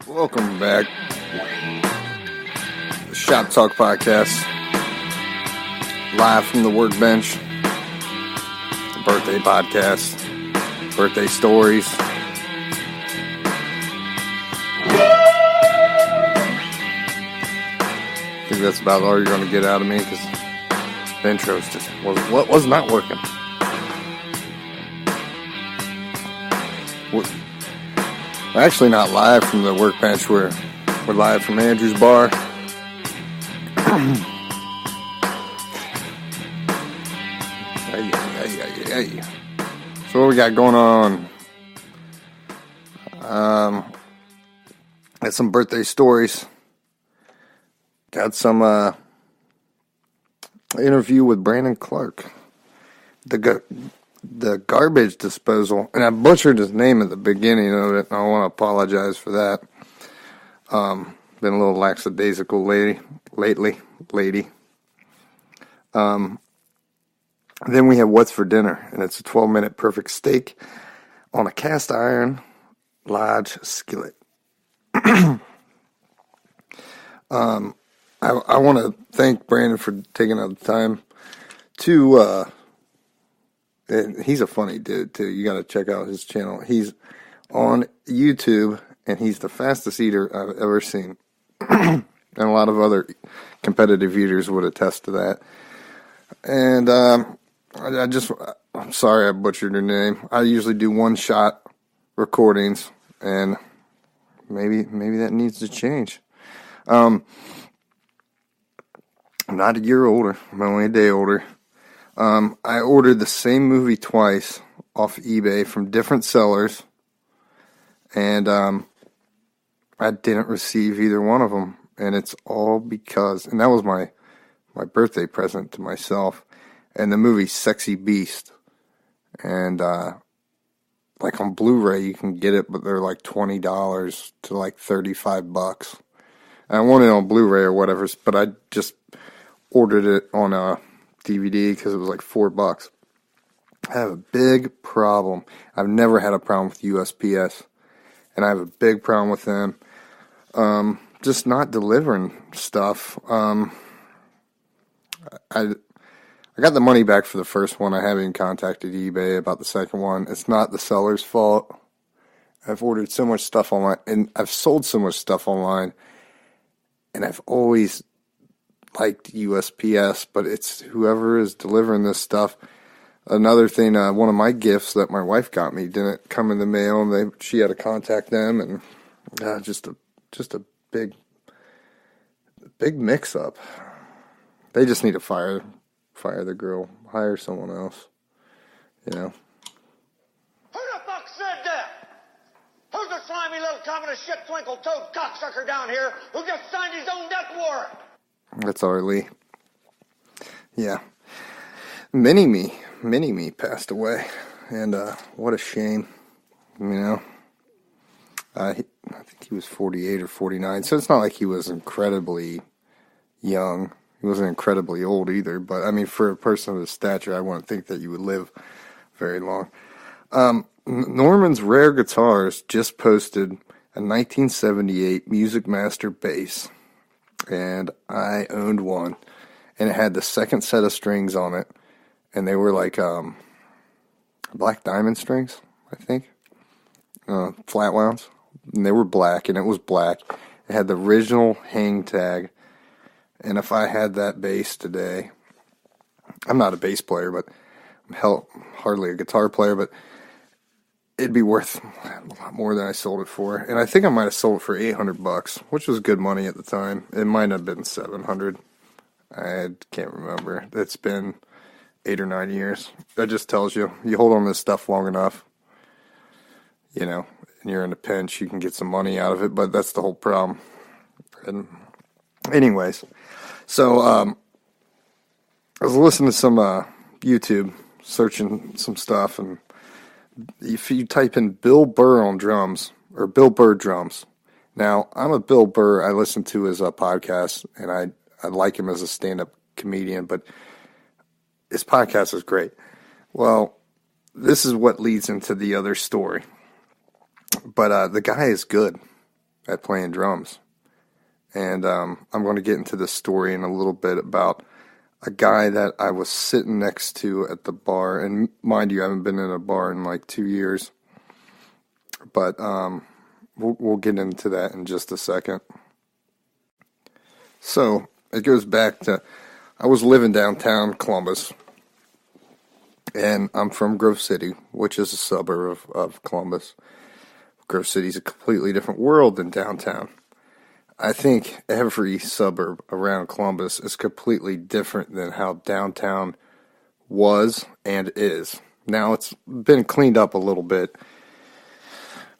Welcome back. The Shop Talk Podcast. Live from the Workbench. The birthday podcast. Birthday stories. I think that's about all you're going to get out of me because the intro's just was not working. We're actually not live from the Workbench. We're live from Andrew's bar. So what we got going on? Got some birthday stories. Got some interview with Brandon Clark. The garbage disposal, and I butchered his name at the beginning of it. I want to apologize for that. Been a little lackadaisical lately. Then we have What's for Dinner, and it's a 12-minute perfect steak on a cast iron large skillet. I want to thank Brandon for taking out the time to and he's a funny dude, too. You got to check out his channel. He's on YouTube, and he's the fastest eater I've ever seen. And a lot of other competitive eaters would attest to that. And I'm sorry I butchered your name. I usually do one-shot recordings, and maybe that needs to change. I'm not a year older. I'm only a day older. I ordered the same movie twice off eBay from different sellers, and I didn't receive either one of them, and it's all because, and that was my birthday present to myself, and the movie Sexy Beast, and like on Blu-ray you can get it, but they're like $20 to like $35. And I want it on Blu-ray or whatever, but I just ordered it on a DVD because it was like $4. I have a big problem. I've never had a problem with USPS, and I have a big problem with them just not delivering stuff. I got the money back for the first one. I haven't even contacted eBay about the second one. It's not the seller's fault. I've ordered so much stuff online, and I've sold so much stuff online, and I've always liked USPS, but it's whoever is delivering this stuff. Another thing, one of my gifts that my wife got me didn't come in the mail, and she had to contact them, and just a big mix-up. They just need to fire the girl, hire someone else, you know. Who the fuck said that? Who's the slimy little communist shit twinkle-toed cocksucker down here who just signed his own death warrant? That's our Lee. Yeah. Mini-Me passed away. And what a shame. You know. I think he was 48 or 49. So it's not like he was incredibly young. He wasn't incredibly old either. But, I mean, for a person of his stature, I wouldn't think that you would live very long. Norman's Rare Guitars just posted a 1978 Music Master bass. And I owned one, and it had the second set of strings on it, and they were like black diamond strings, I think, flat wounds, and they were black, and it was black. It had the original hang tag, and if I had that bass today, I'm not a bass player, but I'm hardly a guitar player, but it'd be worth a lot more than I sold it for. And I think I might have sold it for $800, which was good money at the time. It might have been $700. I can't remember. It's been 8 or 9 years. That just tells you hold on to this stuff long enough, you know, and you're in a pinch, you can get some money out of it, but that's the whole problem. And anyways, so I was listening to some YouTube, searching some stuff, and if you type in Bill Burr on drums, or Bill Burr drums. Now, I'm a Bill Burr. I listen to his podcast, and I like him as a stand-up comedian, but his podcast is great. Well, this is what leads into the other story. But the guy is good. at playing drums. And I'm going to get into this story in a little bit about a guy that I was sitting next to at the bar. And mind you, I haven't been in a bar in like 2 years. But we'll get into that in just a second. So it goes back to, I was living downtown Columbus. And I'm from Grove City, which is a suburb of Columbus. Grove City is a completely different world than downtown. I think every suburb around Columbus is completely different than how downtown was and is. Now it's been cleaned up a little bit,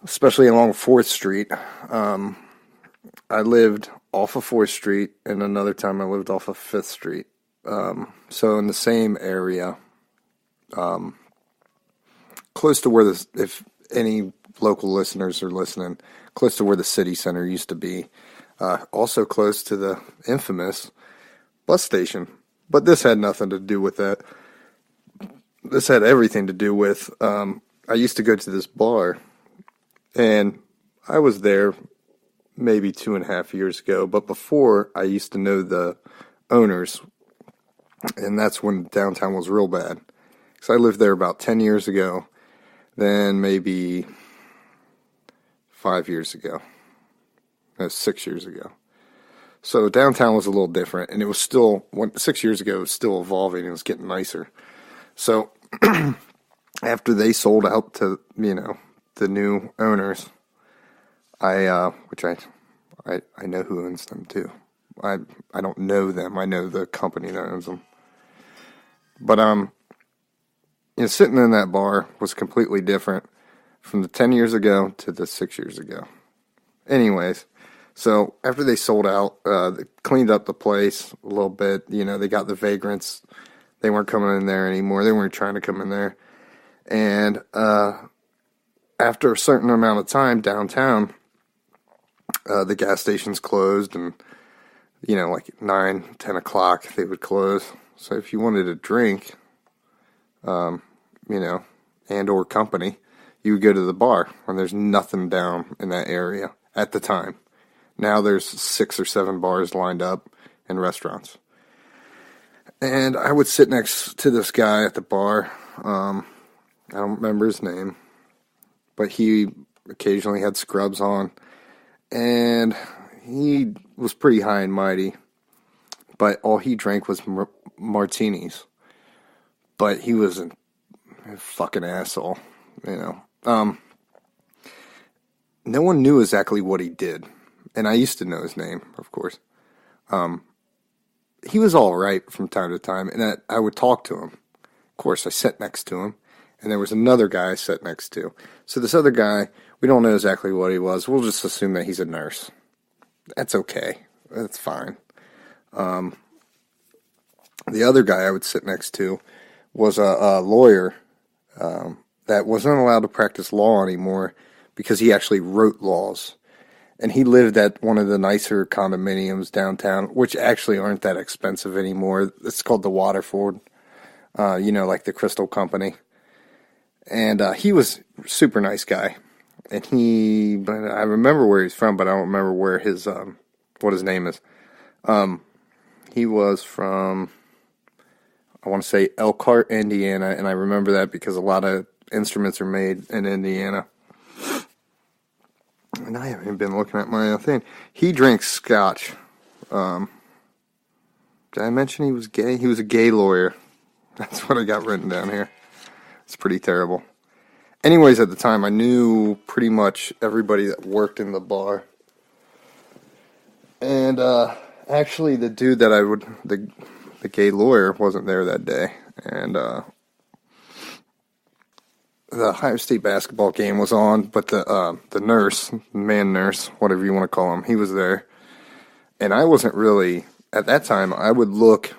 especially along 4th Street. I lived off of 4th Street, and another time I lived off of 5th Street. So in the same area, close to where if any local listeners are listening, close to where the city center used to be. Also close to the infamous bus station. But this had nothing to do with that. This had everything to do with, I used to go to this bar, and I was there maybe 2.5 years ago, but before I used to know the owners, and that's when downtown was real bad. Because I lived there about 10 years ago, then maybe 5 years ago. 6 years ago. So downtown was a little different, and it was still, 6 years ago, it was still evolving, and it was getting nicer. So after they sold out to, the new owners, which I know who owns them too. I don't know them. I know the company that owns them. But sitting in that bar was completely different from the 10 years ago to the 6 years ago. Anyways, so after they sold out, they cleaned up the place a little bit. They got the vagrants. They weren't coming in there anymore. They weren't trying to come in there. And after a certain amount of time downtown, the gas stations closed, and like 9, 10 o'clock they would close. So if you wanted a drink, and or company, you would go to the bar when there's nothing down in that area at the time. Now there's 6 or 7 bars lined up and restaurants. And I would sit next to this guy at the bar. I don't remember his name, but he occasionally had scrubs on. And he was pretty high and mighty, but all he drank was martinis. But he was a fucking asshole, No one knew exactly what he did. And I used to know his name, of course. He was all right from time to time, and I would talk to him. Of course, I sat next to him, and there was another guy I sat next to. So this other guy, we don't know exactly what he was. We'll just assume that he's a nurse. That's okay. That's fine. The other guy I would sit next to was a lawyer that wasn't allowed to practice law anymore because he actually wrote laws. And he lived at one of the nicer condominiums downtown, which actually aren't that expensive anymore. It's called the Waterford, like the Crystal Company. And he was a super nice guy. And but I remember where he's from, but I don't remember where what his name is. He was from, I want to say Elkhart, Indiana, and I remember that because a lot of instruments are made in Indiana. And I haven't been looking at my thing. He drinks scotch. Did I mention he was gay? He was a gay lawyer. That's what I got written down here. It's pretty terrible. Anyways, at the time, I knew pretty much everybody that worked in the bar. And actually, the dude that the gay lawyer wasn't there that day. And the Ohio State basketball game was on, but the nurse, man nurse, whatever you want to call him, he was there. And I wasn't really, at that time, I would look,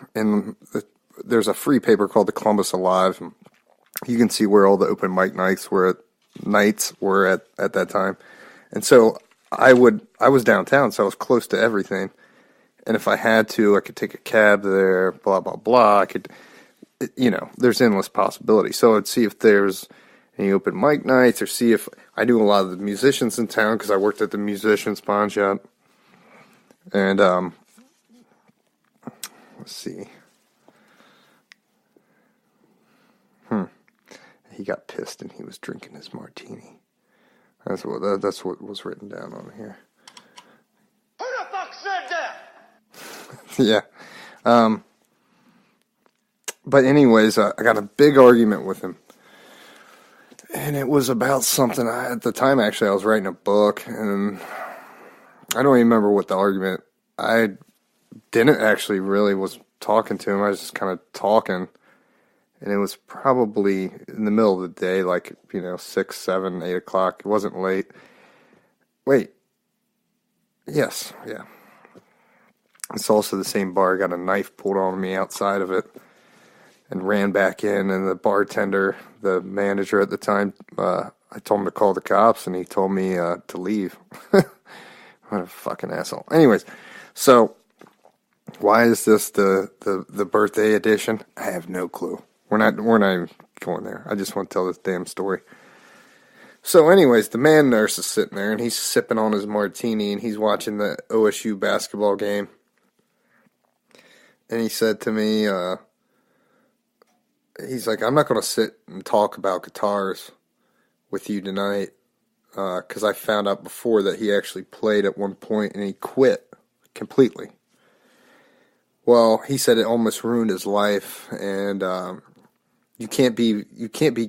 there's a free paper called the Columbus Alive. You can see where all the open mic nights were at that time. And so I was downtown, so I was close to everything. And if I had to, I could take a cab there, blah, blah, blah. I could, there's endless possibilities. So I'd see if any open mic nights, or see if I knew a lot of the musicians in town because I worked at the musicians pawn shop. And let's see. He got pissed and he was drinking his martini. That's what was written down on here. Who the fuck said that? Yeah. But anyways, I got a big argument with him. And it was about something. At the time, actually, I was writing a book. And I don't even remember what the argument. I didn't actually really was talking to him. I was just kind of talking. And it was probably in the middle of the day, like, 6, 7, 8 o'clock. It wasn't late. Wait. Yes, yeah. It's also the same bar. I got a knife pulled on me outside of it and ran back in. And the bartender, the manager at the time, I told him to call the cops, and he told me to leave. What a fucking asshole. Anyways, so why is this the birthday edition? I have no clue. We're not even going there. I just want to tell this damn story. So anyways, the man nurse is sitting there, and he's sipping on his martini, and he's watching the OSU basketball game. And he said to me, he's like, I'm not going to sit and talk about guitars with you tonight, because I found out before that he actually played at one point, and he quit completely. Well, he said it almost ruined his life, and you can't be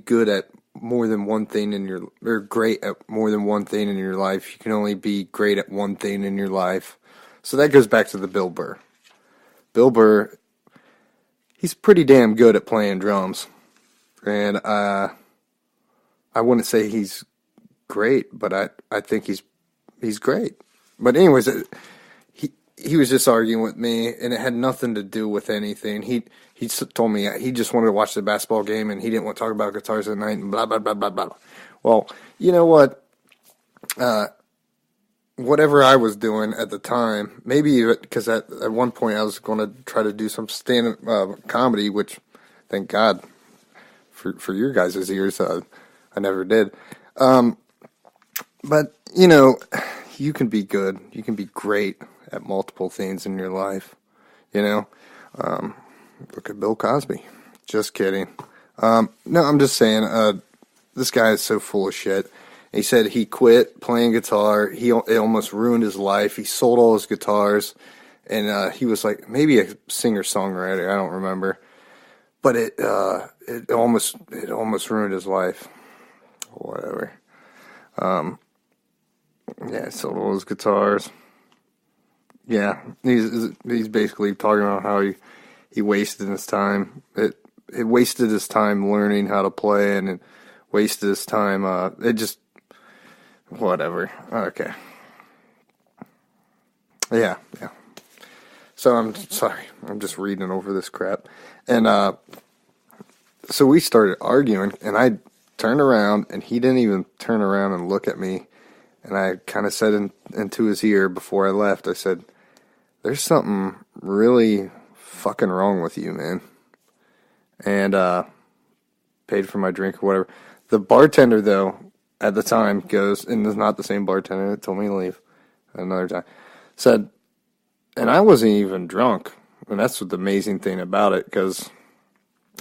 good at more than one thing or great at more than one thing in your life. You can only be great at one thing in your life. So that goes back to the Bill Burr. Bill Burr, he's pretty damn good at playing drums, and I wouldn't say he's great, but I think he's great. But anyways, he was just arguing with me, and it had nothing to do with anything. He told me he just wanted to watch the basketball game, and he didn't want to talk about guitars at night, and blah, blah, blah, blah, blah. Well, you know what? Whatever I was doing at the time, maybe because at one point I was going to try to do some stand-up comedy, which, thank God, for your guys' ears, I never did. But, you can be good. You can be great at multiple things in your life, Look at Bill Cosby. Just kidding. No, I'm just saying, this guy is so full of shit. He said he quit playing guitar. It almost ruined his life. He sold all his guitars, and he was like maybe a singer-songwriter. I don't remember, but it almost ruined his life. Whatever. Yeah, sold all his guitars. Yeah, he's basically talking about how he wasted his time. It wasted his time learning how to play, and it wasted his time. It just whatever. Okay. Yeah. So I'm sorry. I'm just reading over this crap, and so we started arguing, and I turned around, and he didn't even turn around and look at me, and I kind of said into his ear before I left. I said, "There's something really fucking wrong with you, man." And paid for my drink or whatever. The bartender, though, at the time goes, and it's not the same bartender that told me to leave another time, said, and I wasn't even drunk. And that's the amazing thing about it, because,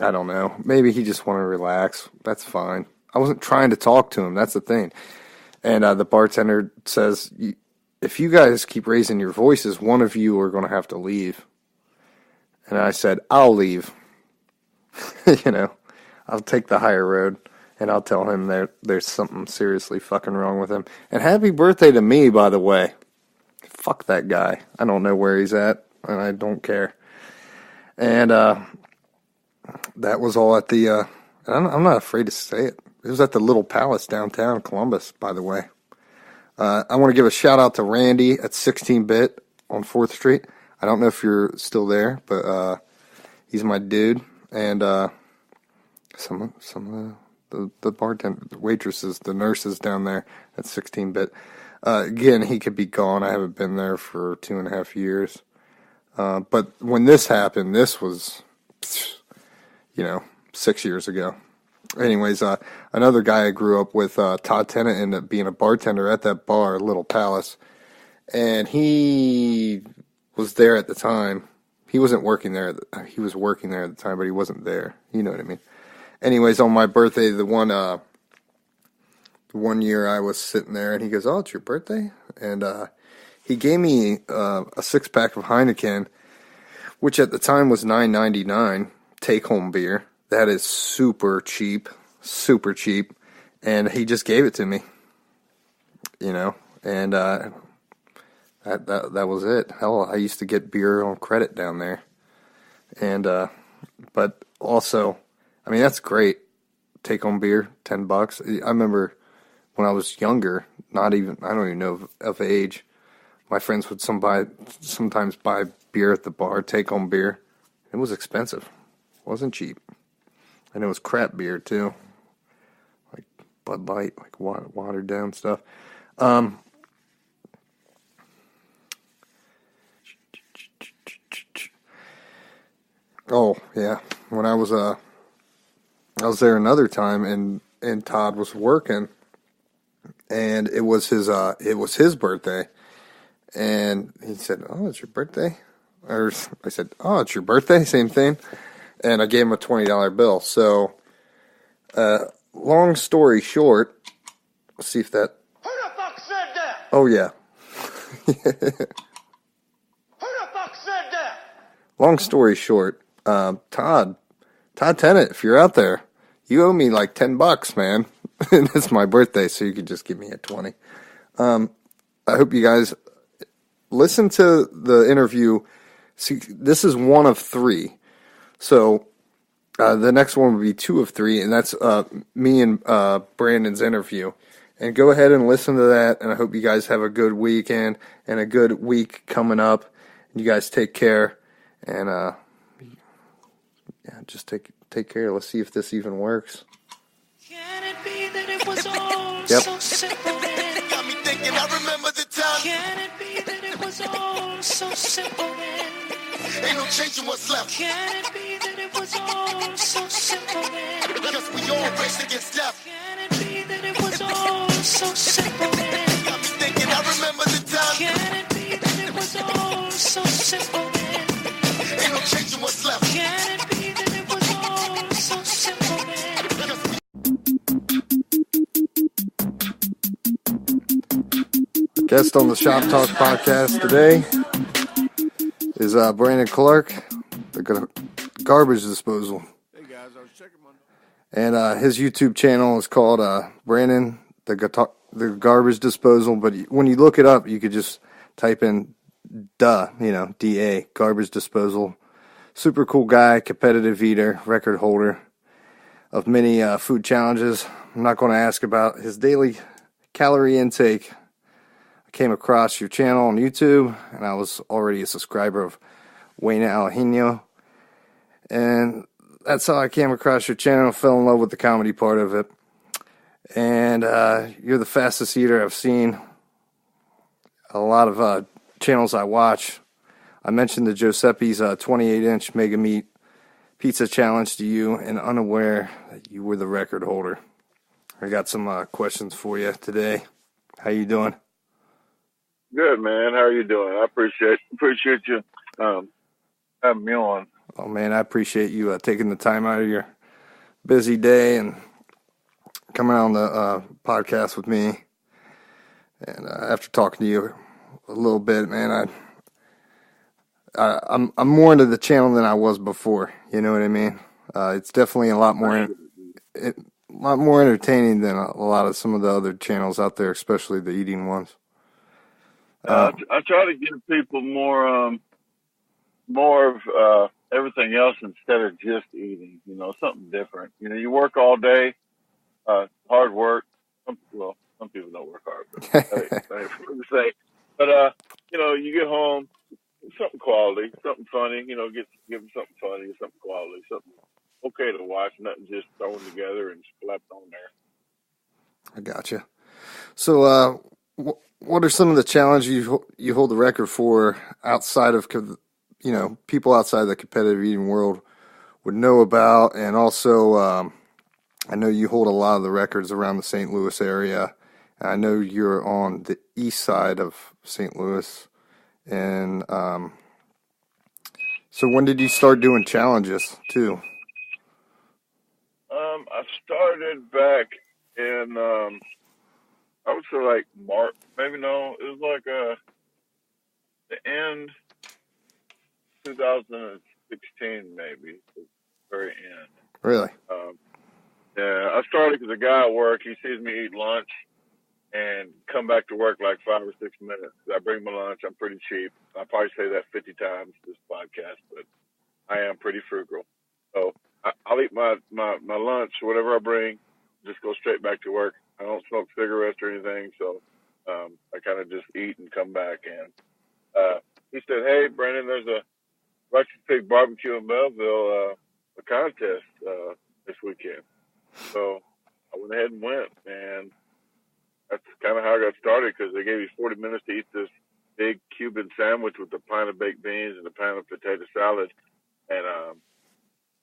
I don't know, maybe he just wanted to relax. That's fine. I wasn't trying to talk to him. That's the thing. And the bartender says, if you guys keep raising your voices, one of you are going to have to leave. And I said, I'll leave. I'll take the higher road, and I'll tell him there's something seriously fucking wrong with him. And happy birthday to me, by the way. Fuck that guy. I don't know where he's at, and I don't care. And that was all at the, and I'm not afraid to say it. It was at the Little Palace downtown Columbus, by the way. I want to give a shout out to Randy at 16-Bit on 4th Street. I don't know if you're still there, but he's my dude. And some of the bartender, the waitresses, the nurses down there at 16-Bit. Again, he could be gone. I haven't been there for 2.5 years. But when this happened, this was, 6 years ago. anyways, another guy I grew up with, Todd Tennant, ended up being a bartender at that bar, Little Palace. And he was there at the time. He wasn't working there. He was working there at the time, but he wasn't there. You know what I mean? Anyways, on my birthday, the one year I was sitting there, and he goes, "Oh, it's your birthday?" And he gave me a 6-pack of Heineken, which at the time was $9.99 take-home beer. That is super cheap, and he just gave it to me, and that was it. Hell, I used to get beer on credit down there, and but also, I mean, that's great. Take-home beer, $10. I remember when I was younger, I don't even know of age, my friends would sometimes buy beer at the bar, take-home beer. It was expensive. It wasn't cheap. And it was crap beer, too. Like Bud Light, like watered down stuff. Oh, yeah. When I was there another time, and Todd was working, and it was his birthday, and he said, "Oh, it's your birthday?" Or I said, "Oh, it's your birthday?" Same thing. And I gave him a $20 bill. So, long story short, let's see if that. Who the fuck said that? Oh yeah. Who the fuck said that? Long story short, Todd Tennant, if you're out there, you owe me like $10, man. And it's my birthday, so you could just give me a 20. I hope you guys listen to the interview. See, this is one of 3. So the next one would be 2 of 3, and that's me and Brandon's interview. And go ahead and listen to that, and I hope you guys have a good weekend and a good week coming up. You guys take care, and just take care. Let's see if this even works. Can it be that it was all Yep. so simple then? Got me thinking, I remember the time. Can it be that it was all so simple then? Ain't no changing what's left. Can it be that it was all so simple then? Because we all race against death. Can it be that it was all so simple then? Got me thinking, I remember the time. Can it be that it was all so simple then? Ain't no changing what's left. Can it be that it was all so simple then? Because we Guest on the Shop Talk podcast today is Brandon Clark, the garbage disposal. Hey guys, I was checking my. And his YouTube channel is called Brandon, the garbage disposal. But when you look it up, you could just type in D-A, garbage disposal. Super cool guy, competitive eater, record holder of many food challenges. I'm not going to ask about his daily calorie intake. I came across your channel on YouTube, and I was already a subscriber of Wayne Alejino. And that's how I came across your channel, fell in love with the comedy part of it. And you're the fastest eater I've seen. A lot of channels I watch. I mentioned the Giuseppe's 28-inch Mega Meat Pizza Challenge to you, and unaware that you were the record holder. I got some questions for you today. How you doing? Good, man. How are you doing? I appreciate you having me on. Oh, man, I appreciate you taking the time out of your busy day and coming on the podcast with me. And after talking to you a little bit, man, I'm more into the channel than I was before. You know what I mean? It's definitely a lot more entertaining than a lot of some of the other channels out there, especially the eating ones. I try to give people more of everything else instead of just eating. Something different. You work all day, hard work. Some people don't work hard, but you get home, something quality, something funny. Give them something funny, something quality, something okay to watch, nothing just thrown together and slapped on there. I gotcha. So, what are some of the challenges you hold the record for outside of, people outside the competitive eating world would know about, and also I know you hold a lot of the records around the St. Louis area. I know you're on the east side of St. Louis. And so when did you start doing challenges too? I started back in, I would say like March, maybe no, it was like the end 2016, maybe, the very end. Really? Um, yeah, I started because a guy at work, he sees me eat lunch and come back to work like 5 or 6 minutes. I bring my lunch. I'm pretty cheap. I probably say that 50 times this podcast, but I am pretty frugal. So I'll eat my lunch, whatever I bring, just go straight back to work. I don't smoke cigarettes or anything, so I kind of just eat and come back. And he said, "Hey, Brandon, there's a Russian Pig Barbecue in Belleville, a contest this weekend." So I went ahead and went, and that's kind of how I got started because they gave you 40 minutes to eat this big Cuban sandwich with a pint of baked beans and a pint of potato salad. And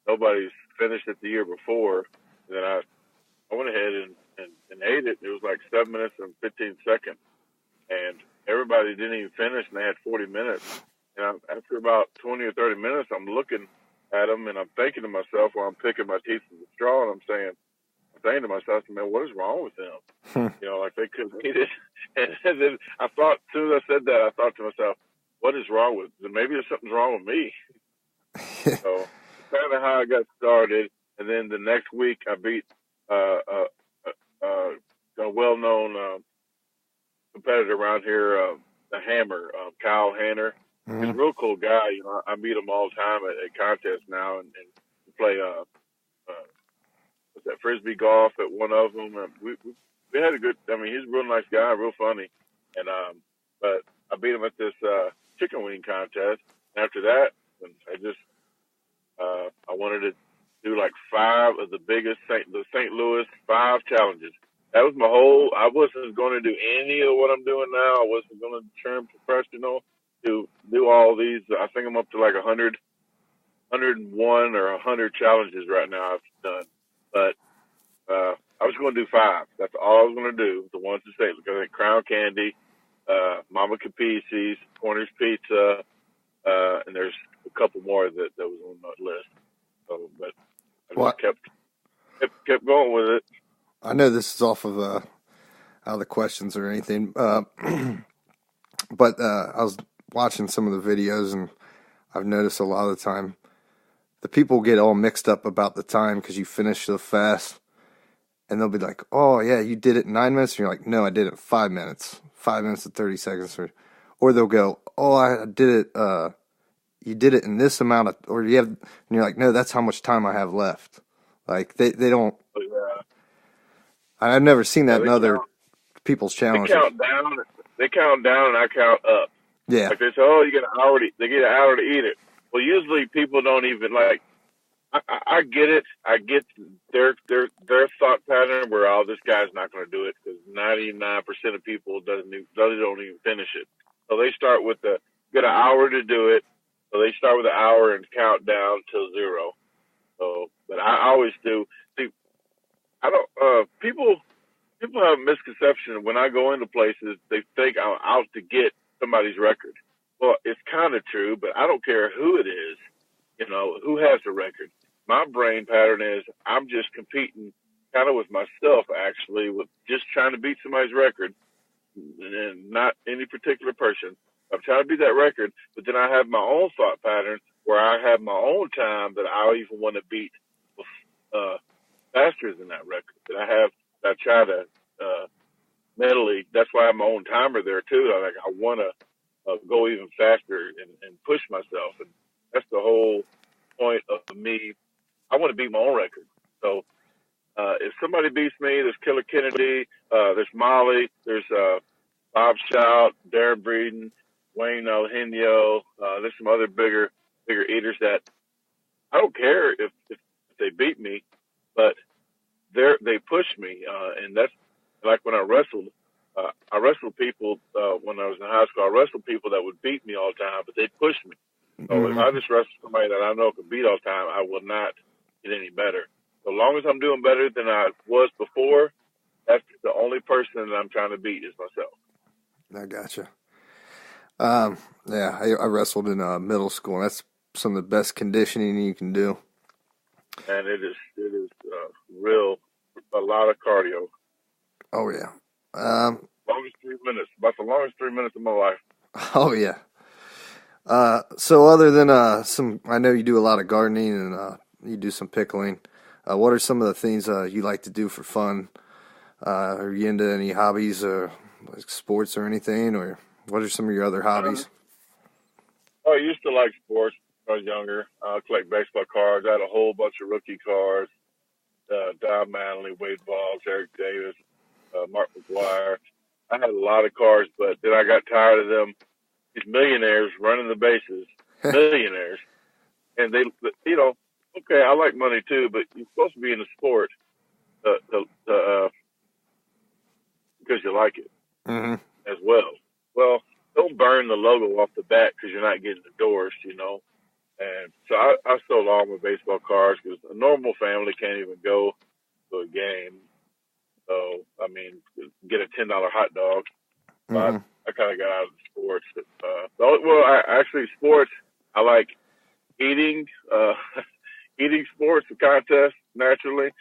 nobody's finished it the year before. And then I went ahead and ate it. It was like 7 minutes and 15 seconds. And everybody didn't even finish, and they had 40 minutes. And after about 20 or 30 minutes, I'm looking at them, and I'm thinking to myself while I'm picking my teeth with the straw, and I'm saying to myself, man, what is wrong with them? You know, like they couldn't eat it. And then I thought, as soon as I said that, I thought to myself, what is wrong with them? Maybe there's something wrong with me. So kind of how I got started. And then the next week, I beat a well-known competitor around here, the Hammer, Kyle Hanner. He's a real cool guy. You know, I meet him all the time at contests now, and play what's that, frisbee golf at one of them. We had a good. I mean, he's a real nice guy, real funny. And but I beat him at this chicken wing contest. And after that, I just I wanted to do like 5 of the biggest the St. Louis 5 challenges. That was my whole. I wasn't going to do any of what I'm doing now. I wasn't going to turn professional to do all these. I think I'm up to like 100, 101 or 100 challenges right now I've done. But I was going to do 5. That's all I was going to do. The ones to say, I think Crown Candy, Mama Capici's, Corners Pizza, and there's a couple more that was on that list. So, but I just kept going with it. I know this is off of out of the questions or anything, but I was watching some of the videos, and I've noticed a lot of the time the people get all mixed up about the time because you finish so fast, and they'll be like, "Oh yeah, you did it in 9 minutes," and you're like, "No, I did it in 5 minutes, 5 minutes and 30 seconds," or they'll go, "Oh, I did it." You did it in this amount of, or you have, and you're like, "No, that's how much time I have left." Like they don't. Yeah. I've never seen that in other people's challenges. They count down, and I count up. Yeah. Like they say, "Oh, you get an hour. They get an hour to eat it." Well, usually people don't even like. I get it. I get their thought pattern where, "Oh, this guy's not going to do it," because 99% of people don't even finish it. So they start with get an hour to do it. So they start with an hour and count down till 0. So, but I always do. See, I don't. People have a misconception when I go into places. They think I'm out to get somebody's record. Well, it's kind of true, but I don't care who it is. You know, who has the record. My brain pattern is I'm just competing kind of with myself, actually, with just trying to beat somebody's record, and not any particular person. I'm trying to beat that record, but then I have my own thought pattern where I have my own time that I even want to beat faster than that record. That I try to mentally. That's why I have my own timer there too. I want to go even faster and push myself, and that's the whole point of me. I want to beat my own record. So if somebody beats me, there's Killer Kennedy, there's Molly, there's Bob Shout, Darren Breeden, Wayne Alhenio. There's some other bigger eaters that I don't care if they beat me, but they push me, and that's like when I wrestled. I wrestled people when I was in high school. I wrestled people that would beat me all the time, but they pushed me. So if I just wrestle somebody that I know can beat all the time, I will not get any better. So long as I'm doing better than I was before, that's the only person that I'm trying to beat is myself. I gotcha. Yeah, I wrestled in middle school, and that's some of the best conditioning you can do. And it is real, a lot of cardio. Oh yeah. Longest 3 minutes, about the longest 3 minutes of my life. Oh yeah. So other than I know you do a lot of gardening and you do some pickling. What are some of the things you like to do for fun? Are you into any hobbies or like sports or anything, or what are some of your other hobbies? I used to like sports when I was younger. I collect baseball cards. I had a whole bunch of rookie cards. Don Manley, Wade Boggs, Eric Davis, Mark McGuire. I had a lot of cards, but then I got tired of them. These millionaires running the bases, millionaires, and they, okay, I like money too, but you're supposed to be in the sport because you like it Mm-hmm. as well. Well, don't burn the logo off the bat because you're not getting endorsed, And so I sold all my baseball cards because a normal family can't even go to a game. So, I mean, get a $10 hot dog. But I kind of got out of the sports. Actually, sports, I like eating, eating sports, the contest, naturally.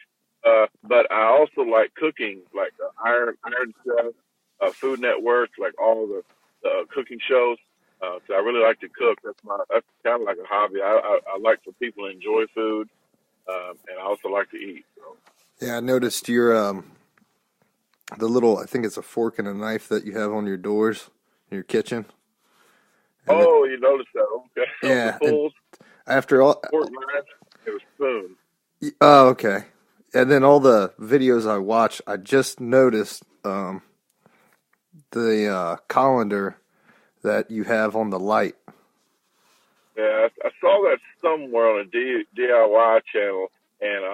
But I also like cooking, like Iron Chef, Food Network, like all the cooking shows. So I really like to cook. That's kind of like a hobby. I like for people to enjoy food, and I also like to eat. So. Yeah, I noticed your the little, I think it's a fork and a knife that you have on your doors in your kitchen. And You noticed that? Okay. Yeah. The pools, after all, fork knife, it was spoon. oh, okay. And then all the videos I watch, I just noticed the colander that you have on the light. Yeah, I saw that somewhere on a DIY channel, and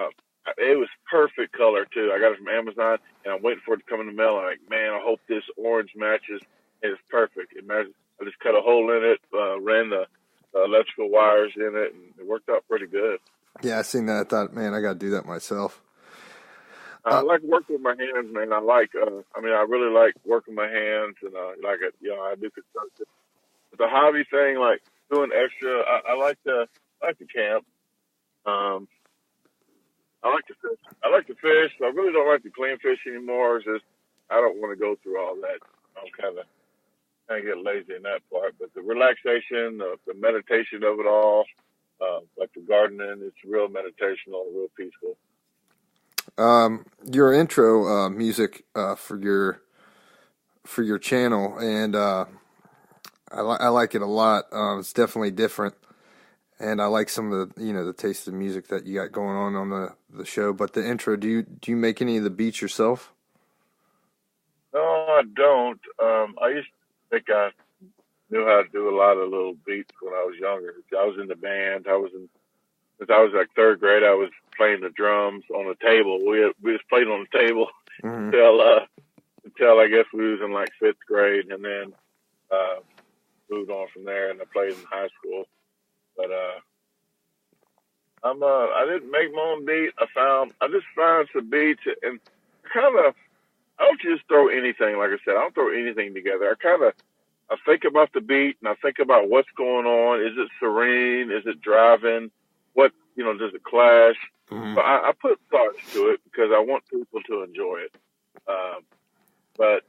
it was perfect color too. I got it from Amazon, and I'm waiting for it to come in the mail. I'm like, man, I hope this orange matches. It's perfect. It matches. I just cut a hole in it, ran the electrical wires in it, and it worked out pretty good. Yeah, I seen that. I thought, man, I got to do that myself. I like working with my hands, man. I really like working my hands, and like it. I do construction. The hobby thing, like doing extra. I like to camp. I like to fish. I like to fish. I really don't like to clean fish anymore. It's just I don't want to go through all that. I'm kind of get lazy in that part. But the relaxation, the meditation of it all, like the gardening, it's real meditational, real peaceful. Your intro music for your channel, and I like it a lot. It's definitely different, and I like some of the the taste of music that you got going on the show. But the intro, do you make any of the beats yourself? No, I don't. I used to think I knew how to do a lot of little beats when I was younger. I was in the band. Since I was like third grade, I was playing the drums on the table. We just played on the table until I guess we was in like fifth grade, and then moved on from there. And I played in high school. But I didn't make my own beat. I just found some beats and I don't just throw anything. Like I said, I don't throw anything together. I think about the beat and I think about what's going on. Is it serene? Is it driving? What, does it clash? But I put thoughts to it because I want people to enjoy it. But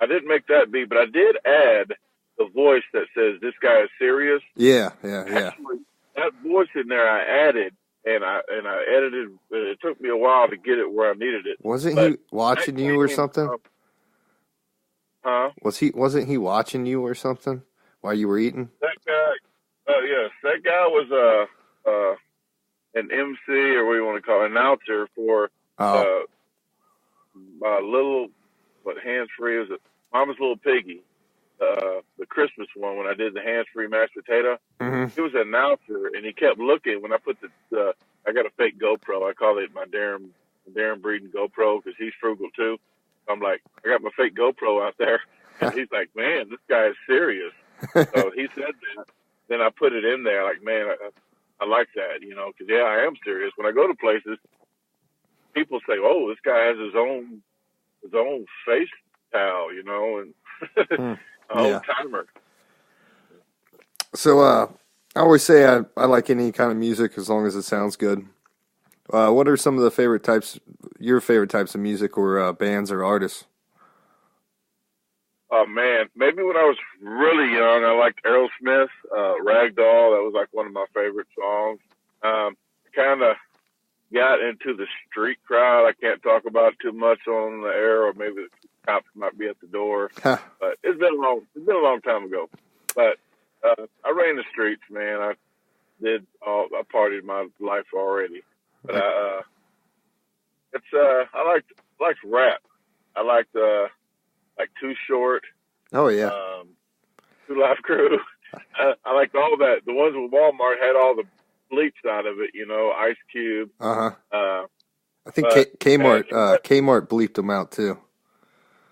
I didn't make that beat, but I did add the voice that says this guy is serious. Yeah. Actually, that voice in there I added and I edited. It took me a while to get it where I needed it. Wasn't he watching you or something? Huh? Wasn't he watching you or something while you were eating? That guy, yes, that guy was an MC or what do you want to call it, announcer for my little hands-free. Was it Mama's Little Piggy? The Christmas one when I did the hands-free mashed potato. He was an announcer, and he kept looking when I put I got a fake GoPro. I call it my Darren Breeden GoPro because he's frugal too. I'm like, I got my fake GoPro out there, and he's like, man, this guy is serious. So he said that. Then I put it in there, like, man, I like that, because I am serious. When I go to places, people say, "Oh, this guy has his own face towel," and Hmm. a whole Yeah. timer. So I always say I like any kind of music as long as it sounds good. What are some of your favorite types of music or bands or artists? Oh man, maybe when I was really young, I liked Aerosmith, Ragdoll. That was like one of my favorite songs. Kind of got into the street crowd. I can't talk about it too much on the air, or maybe the cops might be at the door. But it's been a long time ago. But I ran the streets, man. I partied my life already. But I liked rap. I liked like Too Short, Oh yeah. um, Two Live Crew. I liked all that. The ones with Walmart had all the bleeps out of it, Ice Cube. Uh-huh. Uh, I think but man, Kmart bleeped them out too.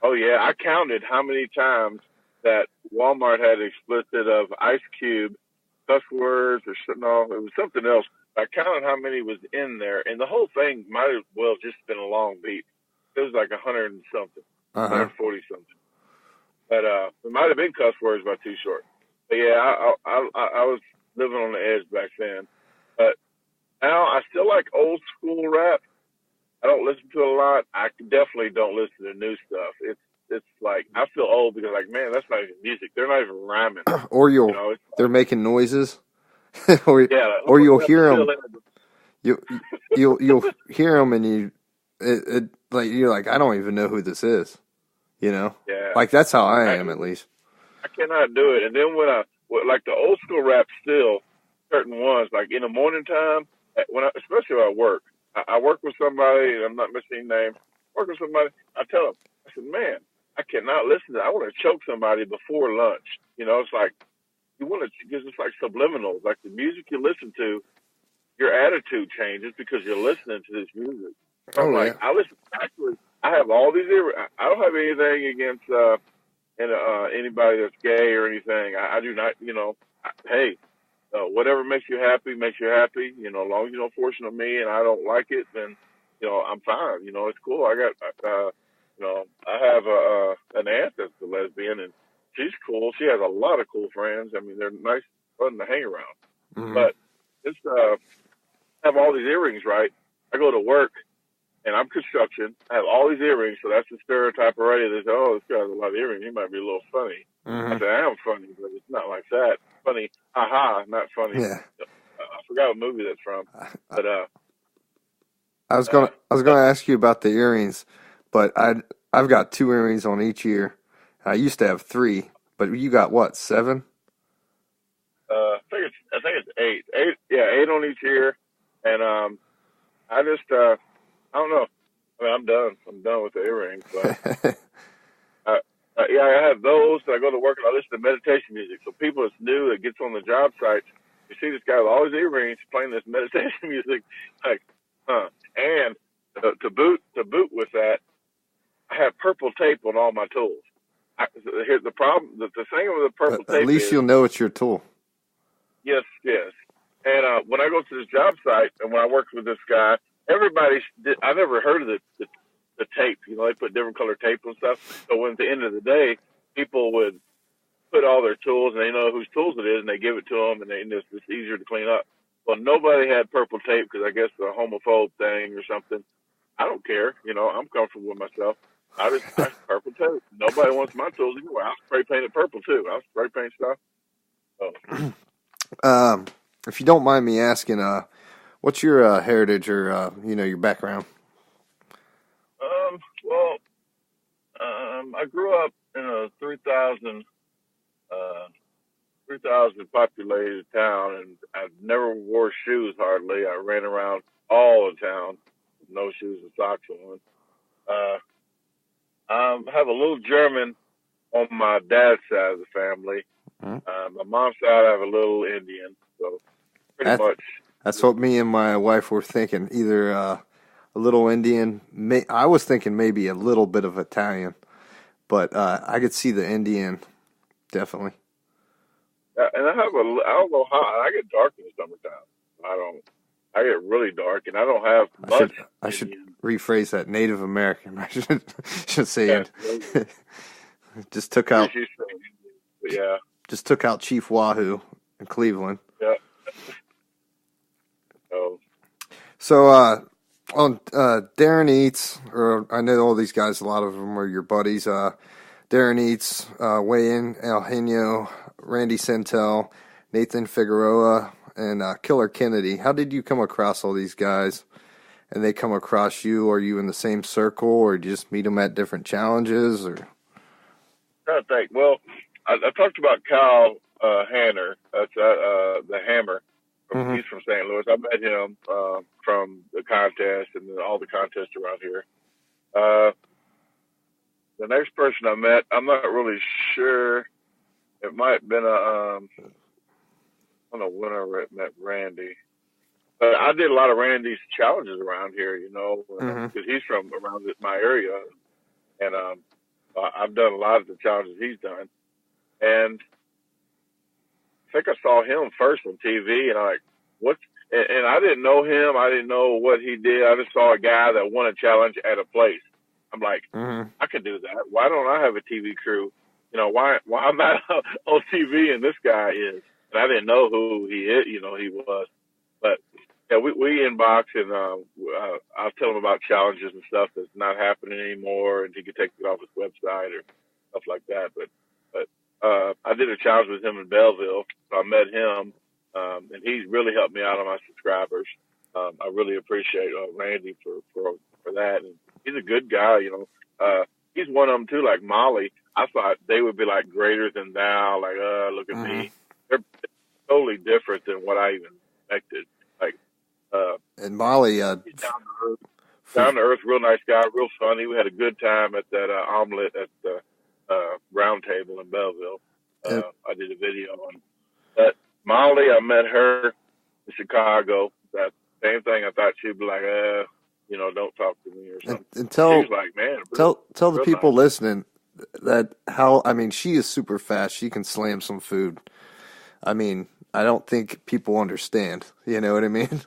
oh yeah, I counted how many times that Walmart had explicit of Ice Cube, cuss words, or no, it was something else. I counted how many was in there, and the whole thing might as well just been a long beat. It was like 100 and something, Uh-huh. 140 something. But it might have been cuss words by Too Short. But yeah, I was living on the edge back then. But now I still like old school rap. I don't listen to it a lot. I definitely don't listen to new stuff. It's like I feel old because like man, that's not even music. They're not even rhyming. Or It's they're like, making noises, or yeah, or who you'll put that hear fill them. in it? You you'll hear them and like you're like I don't even know who this is. Yeah, Like that's how I I am at least. I cannot do it. And then like the old school rap, still certain ones like in the morning time especially when I work. I work with somebody, and I'm not mentioning names. Work with somebody. I tell them, I said, man, I cannot listen to that. I want to choke somebody before lunch. It's like you want to because it's like subliminals. Like the music you listen to, your attitude changes because you're listening to this music. So I'm Oh like, yeah. I have all these. I don't have anything against anybody that's gay or anything. I do not. Hey, whatever makes you happy makes you happy. As long as you don't force it on me and I don't like it, then I'm fine. It's cool. I got I have an aunt that's a lesbian and she's cool. She has a lot of cool friends. I mean, they're nice, fun to hang around. Hmm. But just have all these earrings, right? I go to work and I'm construction. I have all these earrings, so that's the stereotype already. They say, "Oh, this guy has a lot of earrings. He might be a little funny." I Hmm. say, "I am funny, but it's not like that. Funny, haha, not funny." Yeah. I forgot what movie that's from, but I was gonna ask you about the earrings, but I've got 2 earrings on each ear. I used to have 3, but you got what, 7? I think it's eight, yeah, 8 on each ear, and I just I don't know. I mean, I'm done with the earrings, but yeah, I have those. I go to work and I listen to meditation music. So people that's new that gets on the job site, you see this guy with all his earrings playing this meditation music, like, huh? And to boot with that, I have purple tape on all my tools. Here's the problem. The thing with the purple At tape least is, you'll know it's your tool. yes, yes. And when I go to this job site and when I worked with this guy, I never heard of the tape. They put different color tape and stuff. So when at the end of the day, people would put all their tools and they know whose tools it is and they give it to them and it's easier to clean up. Well, nobody had purple tape because I guess the homophobe thing or something. I don't care. I'm comfortable with myself. I purple tape. Nobody wants my tools anyway. I'll spray paint it purple too. I'll spray paint stuff. So, Um, if you don't mind me asking, what's your heritage or your background? well, I grew up in a 3,000 populated town, and I never wore shoes hardly. I ran around all the town with no shoes and socks on. Uh, I have a little German on my dad's side of the family. Mhm. My mom's side, I have a little Indian. So pretty That's much, that's what me and my wife were thinking. Either a little Indian. I was thinking maybe a little bit of Italian, but I could see the Indian definitely. and I don't know how I get dark in the summertime. I don't. I get really dark, and I don't have much. I should Indian. rephrase that. Native American. I should say Yeah, it. Just took out but yeah, just took out Chief Wahoo in Cleveland. yeah. Oh, So on Darren Eats, or I know all these guys. A lot of them are your buddies. Darren Eats, Wayne Eugenio, Randy Santel, Nathan Figueroa, and Killer Kennedy. How did you come across all these guys? And they come across you? Are you in the same circle, or do you just meet them at different challenges? Or trying to think. Well, I talked about Kyle Hanner. That's the Hammer. Mhm. He's from St. Louis. I met him from the contest and all the contests around here. The next person I met, I'm not really sure. It might have been I don't know when I met Randy. But I did a lot of Randy's challenges around here, because he's from around my area. And I've done a lot of the challenges he's done. And I think I saw him first on TV, and I'm like, what? And I didn't know him. I didn't know what he did. I just saw a guy that won a challenge at a place. I'm like, I could do that. Why don't I have a TV crew? Why I'm not on TV and this guy is? And I didn't know who he is, he was. But yeah, we inbox, and I'll tell him about challenges and stuff that's not happening anymore, and he could take it off his website or stuff like that. But I did a challenge with him in Belleville, so I met him, and he's really helped me out on my subscribers. I really appreciate Randy for that, and he's a good guy. He's one of them too. Like Molly, I thought they would be like greater than thou. Like, look at me. They're totally different than what I even expected. Like, and Molly, he's down to earth, real nice guy, real funny. We had a good time at that omelet at the round table in Belleville. I did a video on that. Molly, I met her in Chicago. That same thing. I thought she'd be like, don't talk to me or something. and tell She's like, man, tell the real people nice. listening that she is super fast. She can slam some food. I mean, I don't think people understand. You know what I mean?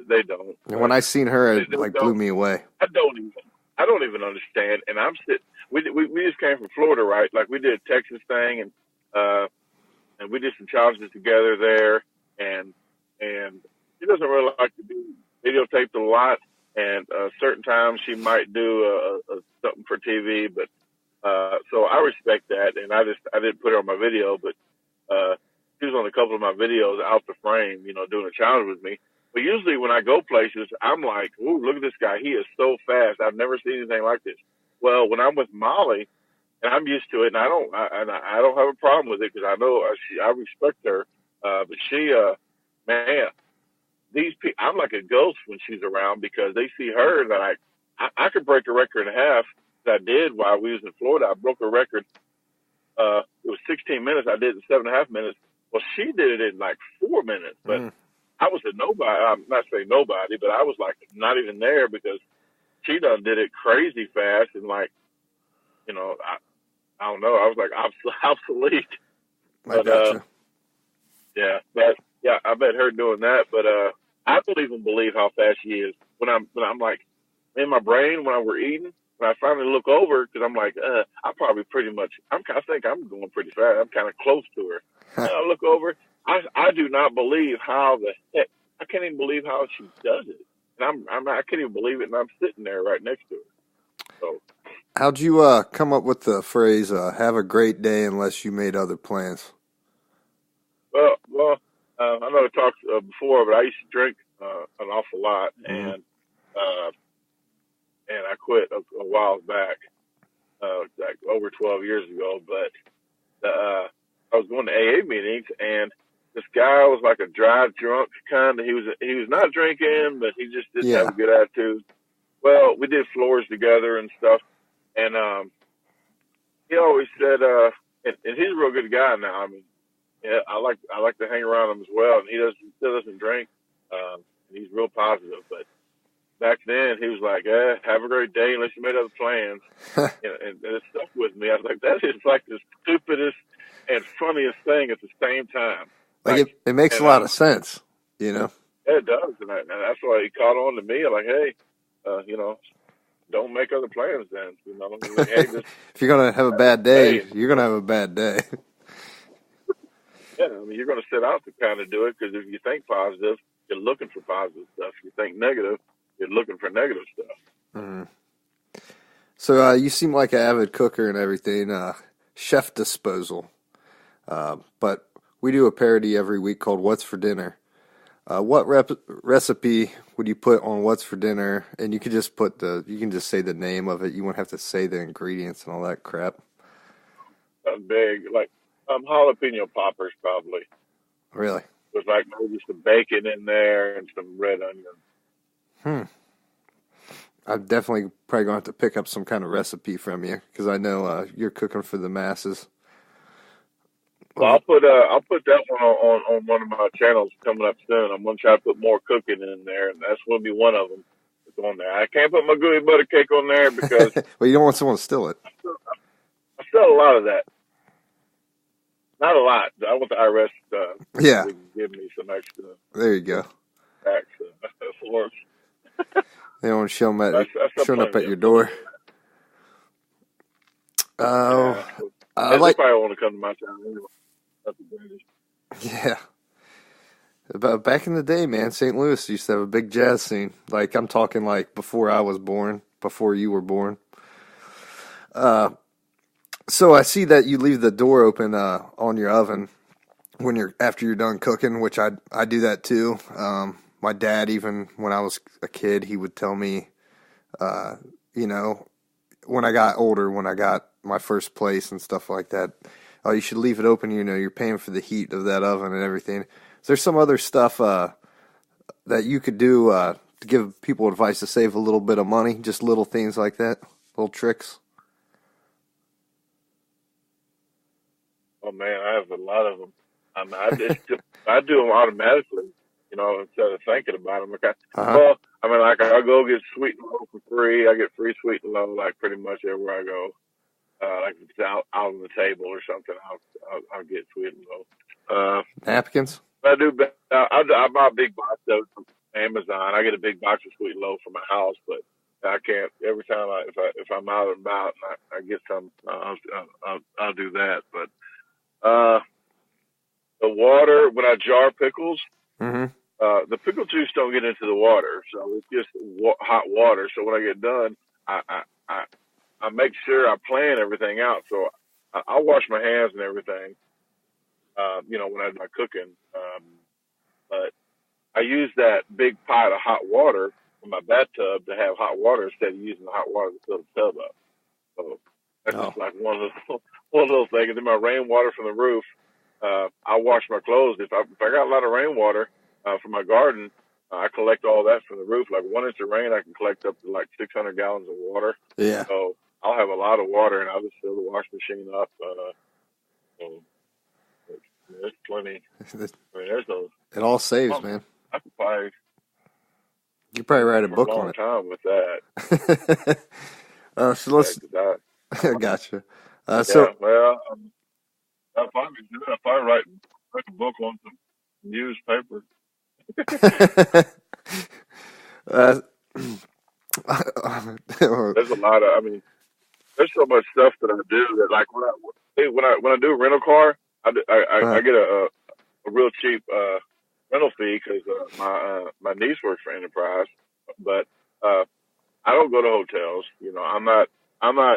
They don't. And when I seen her, it They blew me away. I don't even understand. And I'm sitting. We just came from Florida, right? Like we did a Texas thing, and we did some challenges together there. And she doesn't really like to do videotaped a lot. And certain times she might do something for TV, but so I respect that. And I didn't put her on my video, but she was on a couple of my videos out the frame, doing a challenge with me. But usually when I go places, I'm like, ooh, look at this guy. He is so fast. I've never seen anything like this. Well, when I'm with Molly, and I'm used to it, and I don't have a problem with it because I know I respect her. But she, man, these people, I'm like a ghost when she's around because they see her and I could break a record in half. That I did while we was in Florida. I broke a record. It was 16 minutes. I did it in 7.5 minutes. Well, she did it in like 4 minutes, but I was a nobody. I'm not saying nobody, but I was like not even there because she done did it crazy fast and like, I don't know. I was like obsolete. I gotcha. I bet her doing that. But I don't even believe how fast she is when I'm like in my brain when we're eating. When I finally look over, because I'm like, I probably pretty much. I think I'm going pretty fast. I'm kind of close to her. And I look over. I do not believe how the heck. I can't even believe how she does it. And I can't even believe it. And I'm sitting there right next to her. So. How'd you come up with the phrase "Have a great day unless you made other plans"? Well, I know I talked before, but I used to drink an awful lot, and I quit a while back, like over 12 years ago. But I was going to AA meetings, and this guy was like a dry drunk kind of. He was not drinking, but he just didn't have a good attitude. Well, we did floors together and stuff, and he always said, and he's a real good guy now. I mean, yeah, I like to hang around him as well, and he still doesn't drink. And he's real positive, but back then he was like, have a great day unless you made other plans. and it stuck with me. I was like, that is like the stupidest and funniest thing at the same time. Like it makes a lot of sense, you know? Yeah, it does, and that's why he caught on to me. Like, hey, you know, don't make other plans. Then, you know, like, hey, just If you're gonna have a bad hey, day, and, you're gonna have a bad day. yeah, I mean, you're going to set out to kind of do it because if you think positive, you're looking for positive stuff. If you think negative, you're looking for negative stuff. Mhm. So you seem like an avid cooker and everything. Chef Disposal. But we do a parody every week called What's for Dinner. What recipe would you put on What's for Dinner? And you could just you can just say the name of it. You won't have to say the ingredients and all that crap. Big, like jalapeno poppers probably. Really? With like maybe some bacon in there and some red onion. Hmm. I'm definitely probably gonna have to pick up some kind of recipe from you because I know you're cooking for the masses. Well, I'll put that one on one of my channels coming up soon. I'm gonna try to put more cooking in there, and that's gonna be one of them that's on there. I can't put my gooey butter cake on there because Well, you don't want someone to steal it. I sell a lot of that. Not a lot. I want the IRS Yeah. to give me some extra There you go. tax for They don't show them that's showing up plenty at your of door. yeah. Oh, I They like. probably want to come to my town anyway. That's the greatest. Yeah. But back in the day, man, St. Louis used to have a big jazz scene. Like I'm talking like before I was born, before you were born. So I see that you leave the door open on your oven when you're after you're done cooking, which I do that too. My dad, even when I was a kid, he would tell me, you know, when I got older, when I got my first place and stuff like that, oh, you should leave it open. You know, you're paying for the heat of that oven and everything. Is there some other stuff that you could do to give people advice to save a little bit of money? Just little things like that, little tricks. Oh man, I have a lot of them. I do them automatically, you know, instead of thinking about them. Okay. Uh-huh. Well, I mean, like I go get sweet and low for free. I get free sweet and low like pretty much everywhere I go. Like if it's out on the table or something, I'll get sweet and low. Napkins. I buy a big box of it from Amazon. I get a big box of sweet and low for my house, but I can't every time if I'm out and about and I get some, I'll do that. But uh, the water when I jar pickles, Mm-hmm. the pickle juice don't get into the water, so it's just hot water. So when I get done, I I, I, I make sure I plan everything out. So I wash my hands and everything. You know when I do my cooking, but I use that big pot of hot water in my bathtub to have hot water instead of using the hot water to fill the tub up. So that's Oh, just like one of those things. And then my rainwater from the roof, I wash my clothes. If I got a lot of rainwater from my garden, I collect all that from the roof. Like 1 inch of rain, I can collect up to like 600 gallons of water. yeah. So I'll have a lot of water, and I'll just fill the wash machine up. So there's plenty. I mean, there's those. It all saves, man. I could probably You probably write a for a book long on time with that. it. So let's. Yeah, 'cause I, Gotcha. yeah, well, I'll probably do it. I'll probably write a book on some newspaper. uh, There's a lot of, I mean, there's so much stuff that I do that, like when I do a rental car, I get a real cheap rental fee because my niece works for Enterprise, but I don't go to hotels. You know, I'm not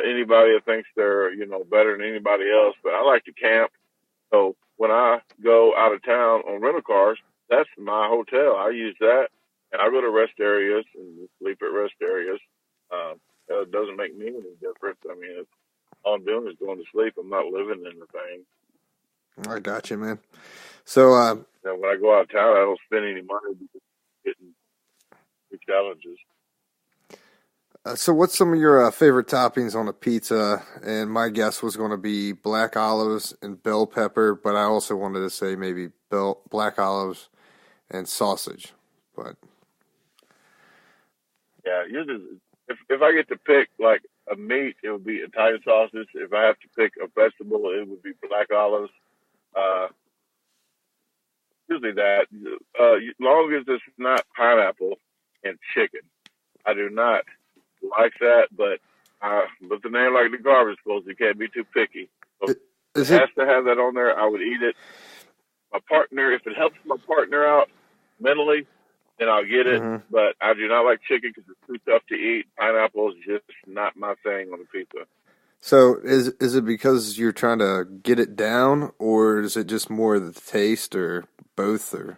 anybody that thinks they're better than anybody else, but I like to camp. So when I go out of town on rental cars, that's my hotel. I use that, and I go to rest areas and sleep at rest areas. It doesn't make me any difference. I mean, all I'm doing is going to sleep. I'm not living in the thing. I got you, man. So, And when I go out of town, I don't spend any money because I'm getting the challenges. so what's some of your favorite toppings on a pizza? And my guess was going to be black olives and bell pepper, but I also wanted to say maybe black olives and sausage. But Yeah, usually if I get to pick like a meat, it would be Italian sausage. If I have to pick a vegetable, it would be black olives. Uh, usually that. Long as it's not pineapple and chicken. I do not like that, but with the name like the garbage disposal, you can't be too picky. So if it Is it? has to have that on there, I would eat it. My partner, if it helps my partner out mentally, then I'll get it. Mhm. But I do not like chicken because it's too tough to eat. Pineapple is just not my thing on a pizza. So is it because you're trying to get it down, or is it just more the taste, or both, or?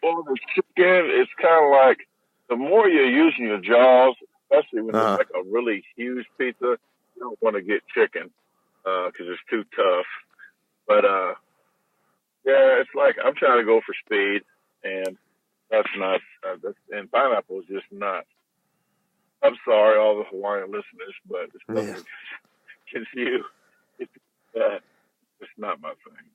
For the chicken, it's kind of like the more you're using your jaws, especially when it's Uh-huh. like a really huge pizza, you don't want to get chicken because it's too tough. But yeah, it's like I'm trying to go for speed, and that's not. And pineapple is just not. I'm sorry, all the Hawaiian listeners, but it's Yeah. nothing against you. It's that. It's not my thing.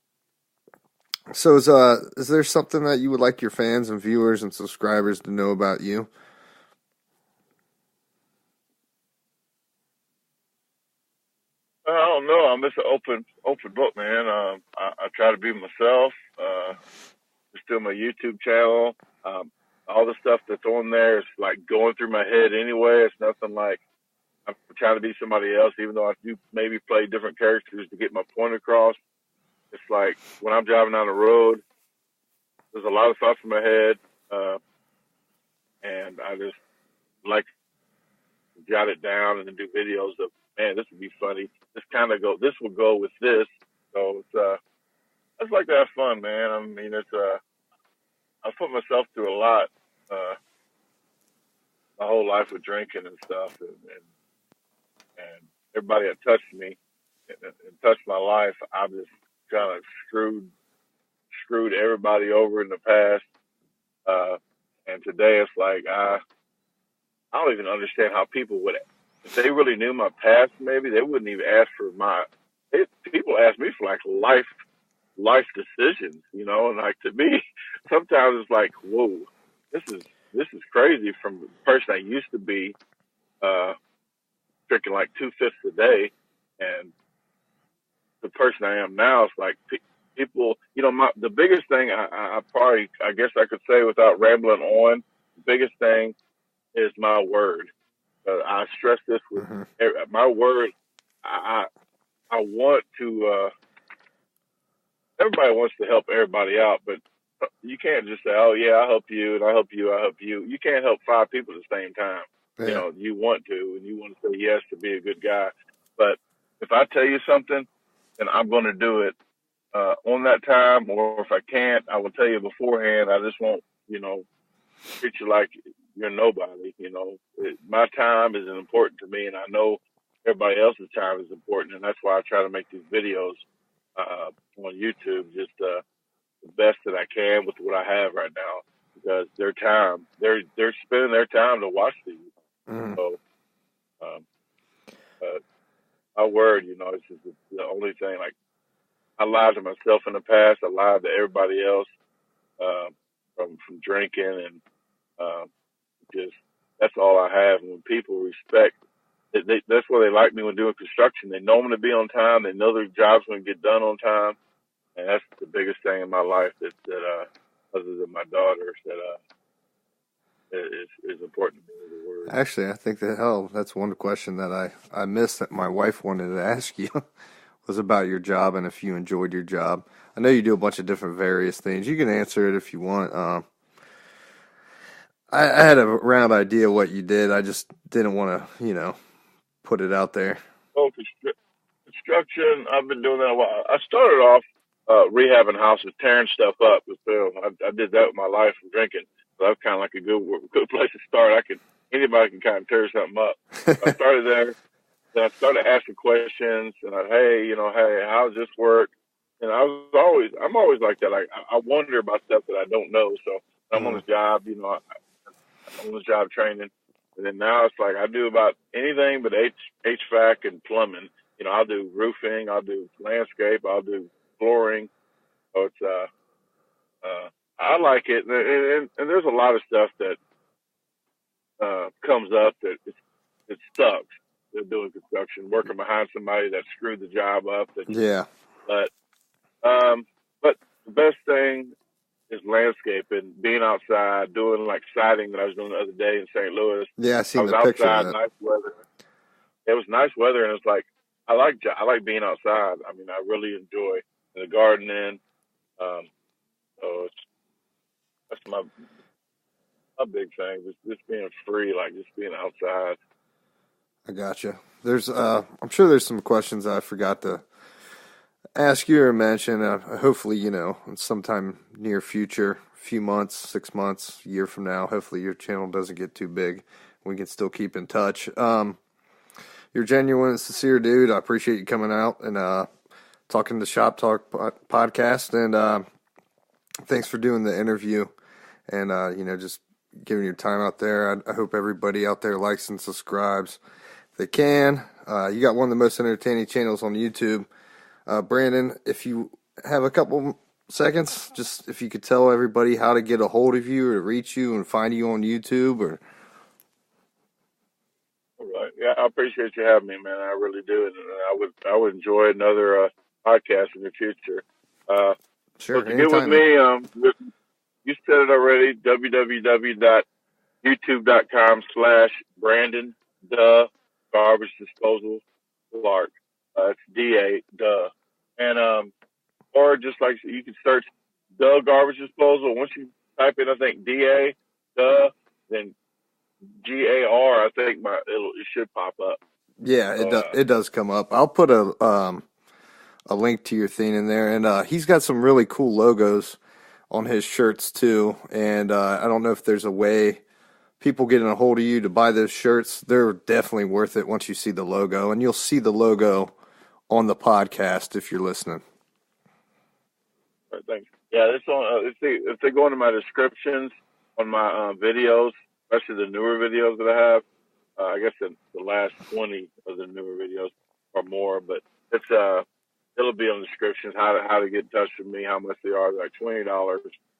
So is there something that you would like your fans and viewers and subscribers to know about you? I don't know. I'm just an open book, man. I try to be myself. Just do my YouTube channel. All the stuff that's on there is like going through my head anyway. It's nothing like I'm trying to be somebody else, even though I do maybe play different characters to get my point across. It's like when I'm driving down the road, there's a lot of thoughts in my head, and I just like to jot it down and then do videos of, man, this would be funny. This will go with this. So it's, I just like to have fun, man. I mean, I put myself through a lot, my whole life with drinking and stuff, and everybody that touched me and touched my life, I've just kind of screwed everybody over in the past. And today it's like I don't even understand how people would, if they really knew my past, maybe they wouldn't even ask for people ask me for like life decisions, you know, and like to me, sometimes it's like, whoa, this is crazy from the person I used to be, uh, drinking like 2 fifths a day, and the person I am now is like people, you know, the biggest thing I guess I could say without rambling on, the biggest thing is my word. I stress this with Mm-hmm. my word. I want to. Everybody wants to help everybody out, but you can't just say, "Oh yeah, I help you, and I help you, I help you." You can't help 5 people at the same time. You Yeah. know, you want to, and you want to say yes to be a good guy. But if I tell you something, then I'm going to do it on that time, or if I can't, I will tell you beforehand. I just won't, you know, treat you like you're nobody. You know, my time is important to me, and I know everybody else's time is important, and that's why I try to make these videos on YouTube just the best that I can with what I have right now, because they're spending their time to watch these. Mm-hmm. So, um, my word, you know, it's just the only thing. Like I lied to myself in the past, I lied to everybody else uh, from drinking and. Just that's all I have. And when people respect, that's why they like me when doing construction. They know I'm going to be on time. They know their job's going to get done on time, and that's the biggest thing in my life that other than my daughters, that is important to me. The word. Actually, I think that's one question that I missed that my wife wanted to ask you was about your job and if you enjoyed your job. I know you do a bunch of different various things. You can answer it if you want. I had a round idea what you did. I just didn't want to, put it out there. Oh, construction. I've been doing that a while. I started off rehabbing houses, tearing stuff up. So I did that with my life from drinking. So that's kind of like a good place to start. Anybody can kind of tear something up. I started there. Then I started asking questions, and hey, how does this work? And I'm always like that. Like I wonder about stuff that I don't know. So I'm on Mm-hmm. the job, I'm on the job training, and then now it's like I do about anything but HVAC and plumbing. You know, I'll do roofing, I'll do landscape, I'll do flooring. So it's I like it, and there's a lot of stuff that comes up that it sucks. They're doing construction, working behind somebody that screwed the job up. Yeah. But um, but the best thing is landscaping, being outside, doing like siding that I was doing the other day in St. Louis. Yeah, I I seen was the picture of outside, that. nice weather. It was nice weather, and it's like I like being outside. I mean, I really enjoy the gardening. Um, so that's my big thing. Just being free, like just being outside. I gotcha. There's, I'm sure there's some questions I forgot to ask you or mention. Hopefully, in sometime near future, a few months, 6 months, a year from now, hopefully your channel doesn't get too big. We can still keep in touch. You're a genuine and sincere dude. I appreciate you coming out and talking to Shop Talk podcast. And thanks for doing the interview and, just giving your time out there. I hope everybody out there likes and subscribes if they can. You got one of the most entertaining channels on YouTube. Brandon, if you have a couple seconds, just if you could tell everybody how to get a hold of you or reach you and find you on YouTube or. All right. Yeah, I appreciate you having me, man. I really do, and I would enjoy another podcast in the future. Sure, So to get with anytime. me, you said it already. www.youtube.com/Brandon Garbage Disposal Clark. It's DA and or just like you can search Garbage Disposal. Once you type in, I think DA then GAR. I think it should pop up. Yeah, it does come up. I'll put a link to your thing in there, and he's got some really cool logos on his shirts too. And I don't know if there's a way people getting a hold of you to buy those shirts. They're definitely worth it once you see the logo, and you'll see the logo on the podcast if you're listening. All right, thanks. Yeah, it's on. If they go into my descriptions on my videos, especially the newer videos that I have, I guess the last 20 of the newer videos or more, but it's it'll be on the descriptions how to get in touch with me, how much they are. They're like $20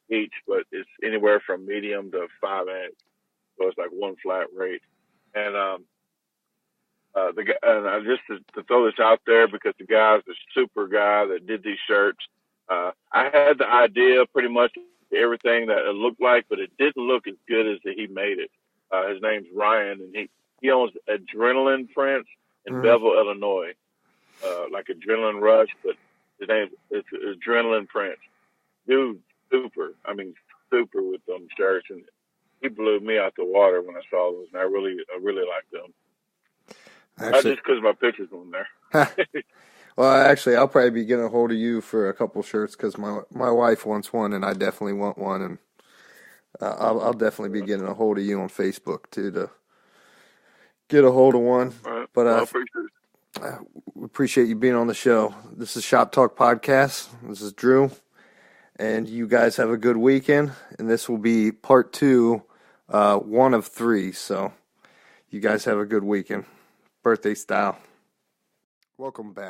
each, but it's anywhere from medium to 5-inch, so it's like one flat rate. And just to throw this out there because the guy's the super guy that did these shirts. I had the idea pretty much everything that it looked like, but it didn't look as good as he made it. His name's Ryan, and he owns Adrenaline Prints in Belleville, Illinois. Like Adrenaline Rush, but his name is Adrenaline Prints. Dude, super. I mean, super with them shirts, and he blew me out the water when I saw those, and I really liked them. Not just because my picture's on there. Well, actually, I'll probably be getting a hold of you for a couple shirts because my wife wants one, and I definitely want one, and I'll definitely be getting a hold of you on Facebook too to get a hold of one. Right. But I appreciate it. We appreciate you being on the show. This is Shop Talk Podcast. This is Drew, and you guys have a good weekend. And this will be part 2, 1 of 3. So you guys have a good weekend, birthday style. Welcome back.